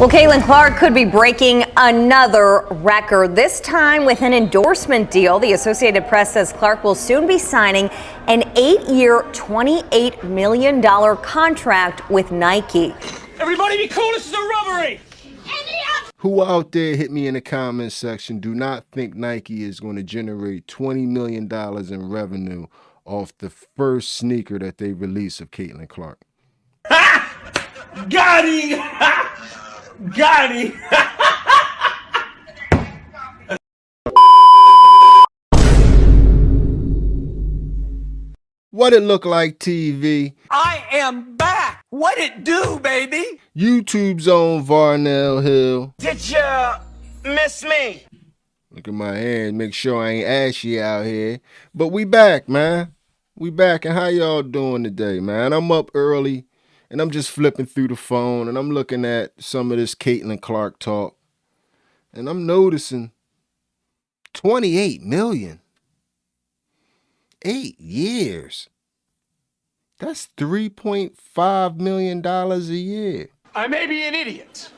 Well, Caitlin Clark could be breaking another record, this time with an endorsement deal. The Associated Press says Clark will soon be signing an 8-year, $28 million contract with Nike. Everybody be cool, this is a robbery! Who out there, hit me in the comments section, do not think Nike is going to generate $20 million in revenue off the first sneaker that they release of Caitlin Clark? Ha! Got him! Got him! What it look like, TV? I am back! What it do, baby? YouTube's own Varnell Hill. Did you miss me? Look at my hair, make sure I ain't ashy out here. But we back, man. We back, and how y'all doing today, man? I'm up early, and I'm just flipping through the phone, and I'm looking at some of this Caitlin Clark talk, and I'm noticing 28 million. 8 years. That's $3.5 million a year. I may be an idiot,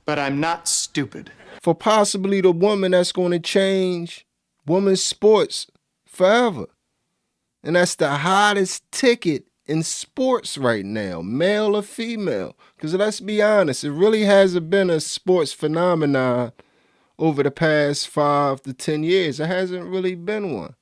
but I'm not stupid. For possibly the woman that's going to change women's sports forever. And that's the hottest ticket in sports right now, male or female. Because let's be honest, it really hasn't been a sports phenomenon over the past 5 to 10 years. There hasn't really been one.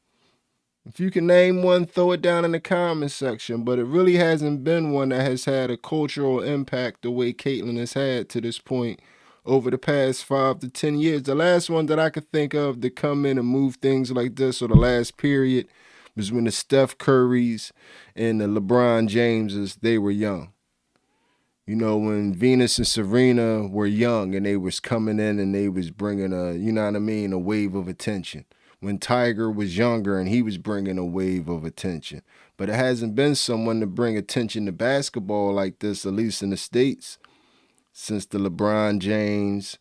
If you can name one, throw it down in the comment section. But it really hasn't been one that has had a cultural impact the way Caitlin has had to this point over the past 5 to 10 years. The last one that I could think of to come in and move things like this, or the last period, was when the Steph Currys and the LeBron Jameses, they were young. You know, when Venus and Serena were young and they was coming in and they was bringing a, you know what I mean, a wave of attention. When Tiger was younger and he was bringing a wave of attention. But it hasn't been someone to bring attention to basketball like this, at least in the States, since the LeBron James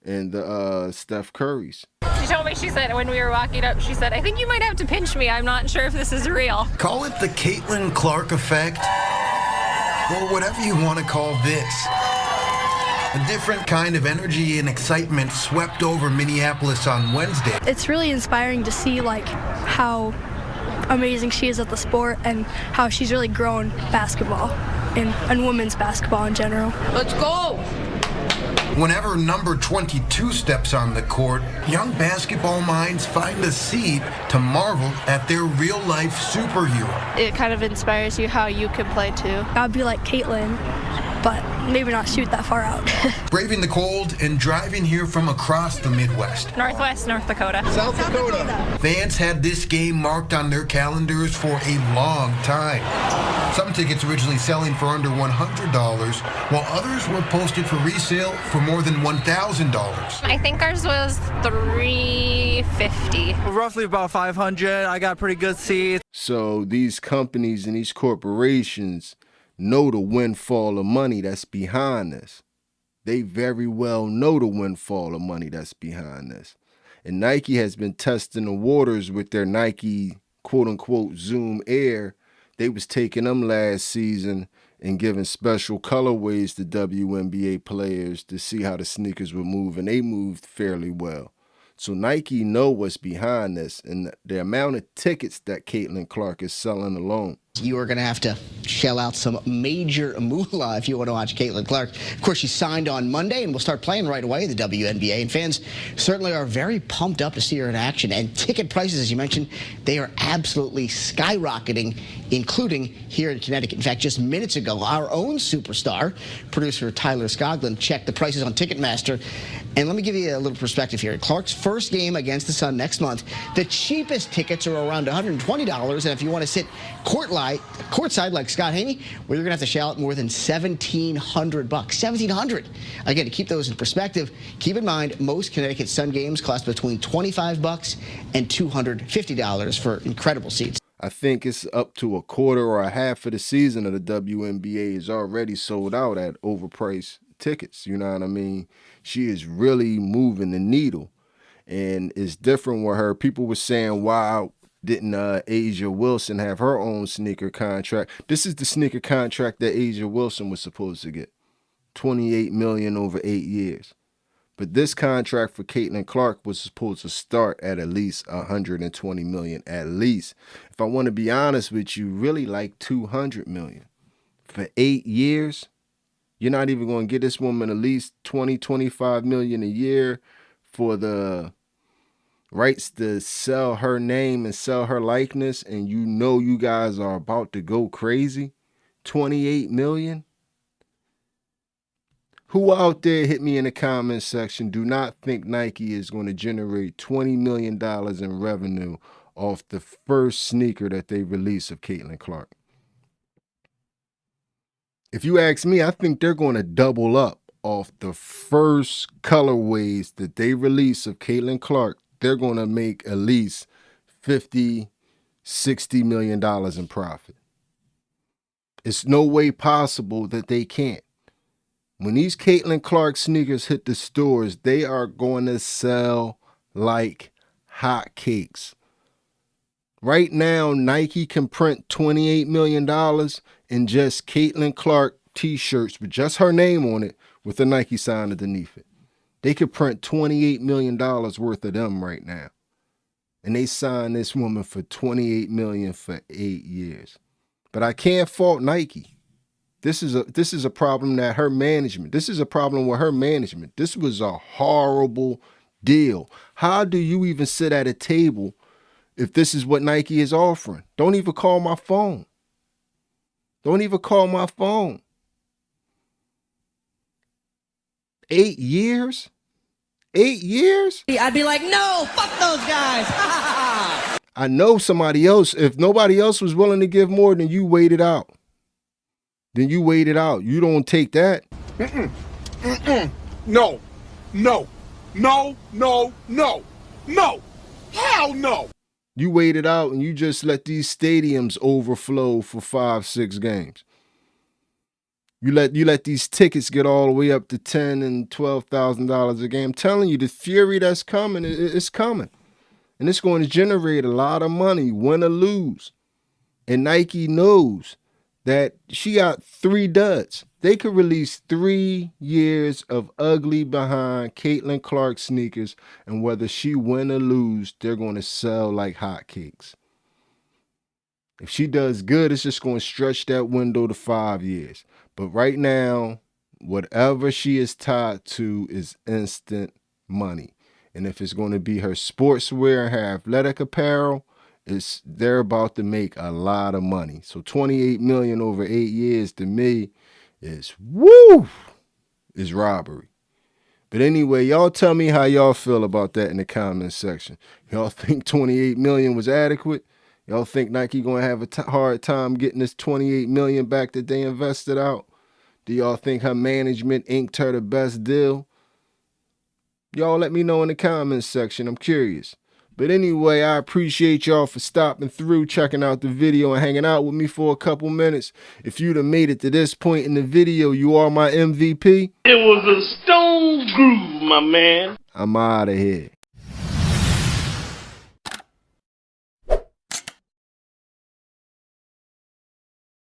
and the Steph Currys. She told me, she said, when we were walking up, she said, I think you might have to pinch me. I'm not sure if this is real. Call it the Caitlin Clark effect, or whatever you want to call this. A different kind of energy and excitement swept over Minneapolis on Wednesday. It's really inspiring to see how amazing she is at the sport and how she's really grown basketball and women's basketball in general. Let's go! Whenever number 22 steps on the court, young basketball minds find a seat to marvel at their real-life superhero. It kind of inspires you how you can play too. I'd be like Caitlin, but maybe not shoot that far out. Braving the cold and driving here from across the Midwest. Northwest North Dakota. South Dakota. Fans had this game marked on their calendars for a long time. Some tickets originally selling for under $100, while others were posted for resale for more than $1,000. I think ours was $350. Roughly about 500. I got pretty good seats. So these companies and these corporations know the windfall of money that's behind this. They very well know the windfall of money that's behind this. And Nike has been testing the waters with their Nike quote-unquote Zoom Air. They was taking them last season and giving special colorways to WNBA players to see how the sneakers would move, and they moved fairly well. So Nike know what's behind this, and the amount of tickets that Caitlin Clark is selling alone. You are going to have to shell out some major moolah if you want to watch Caitlin Clark. Of course, she signed on Monday and will start playing right away in the WNBA. And fans certainly are very pumped up to see her in action. And ticket prices, as you mentioned, they are absolutely skyrocketing, including here in Connecticut. In fact, just minutes ago, our own superstar, producer Tyler Skoglund, checked the prices on Ticketmaster. And let me give you a little perspective here. Clark's first game against the Sun next month, the cheapest tickets are around $120. And if you want to sit courtside like Scott Haney, well, you're going to have to shell out more than $1,700. $1,700. Again, to keep those in perspective, keep in mind most Connecticut Sun games cost between $25 and $250 for incredible seats. I think it's up to a quarter or a half of the season of the WNBA is already sold out at overpriced tickets. You know what I mean? She is really moving the needle. And it's different with her. People were saying, wow, didn't Asia Wilson have her own sneaker contract? This is the sneaker contract that Asia Wilson was supposed to get. $28 million over 8 years. But this contract for Caitlin Clark was supposed to start at least $120 million, at least. If I want to be honest with you, really like $200 million. For 8 years, you're not even going to get this woman at least $20-25 million a year for the rights to sell her name and sell her likeness, and you know you guys are about to go crazy. $28 million. Who out there, hit me in the comments section, do not think Nike is going to generate $20 million in revenue off the first sneaker that they release of Caitlin Clark? If you ask me, I think they're going to double up off the first colorways that they release of Caitlin Clark. They're going to make at least $50-60 million in profit. It's no way possible that they can't. When these Caitlin Clark sneakers hit the stores, they are going to sell like hotcakes. Right now, Nike can print $28 million in just Caitlin Clark t-shirts with just her name on it with a Nike sign underneath it. They could print $28 million worth of them right now. And they signed this woman for $28 million for 8 years. But I can't fault Nike. This is a problem that her management, this is a problem with her management. This was a horrible deal. How do you even sit at a table if this is what Nike is offering? Don't even call my phone. Don't even call my phone. 8 years? 8 years? I'd be like, no, fuck those guys. I know somebody else, if nobody else was willing to give more, then you wait it out. Then you wait it out. You don't take that. No. No. No. No. No. No. Hell no. You wait it out and you just let these stadiums overflow for 5-6 games. You let these tickets get all the way up to $10,000 and $12,000 a game. I'm telling you, the fury that's coming, it's coming. And it's going to generate a lot of money, win or lose. And Nike knows that she got 3 duds. They could release 3 years of ugly behind Caitlin Clark sneakers, and whether she win or lose, they're going to sell like hotcakes. If she does good, it's just going to stretch that window to 5 years. But right now, whatever she is tied to is instant money. And if it's going to be her sportswear and her athletic apparel, they're about to make a lot of money. So $28 million over 8 years to me is robbery. But anyway, y'all tell me how y'all feel about that in the comments section. Y'all think $28 million was adequate? Y'all think Nike gonna have a hard time getting this $28 million back that they invested out? Do y'all think her management inked her the best deal? Y'all let me know in the comments section. I'm curious. But anyway, I appreciate y'all for stopping through, checking out the video, and hanging out with me for a couple minutes. If you'd have made it to this point in the video, you are my MVP. It was a stone groove, my man. I'm out of here.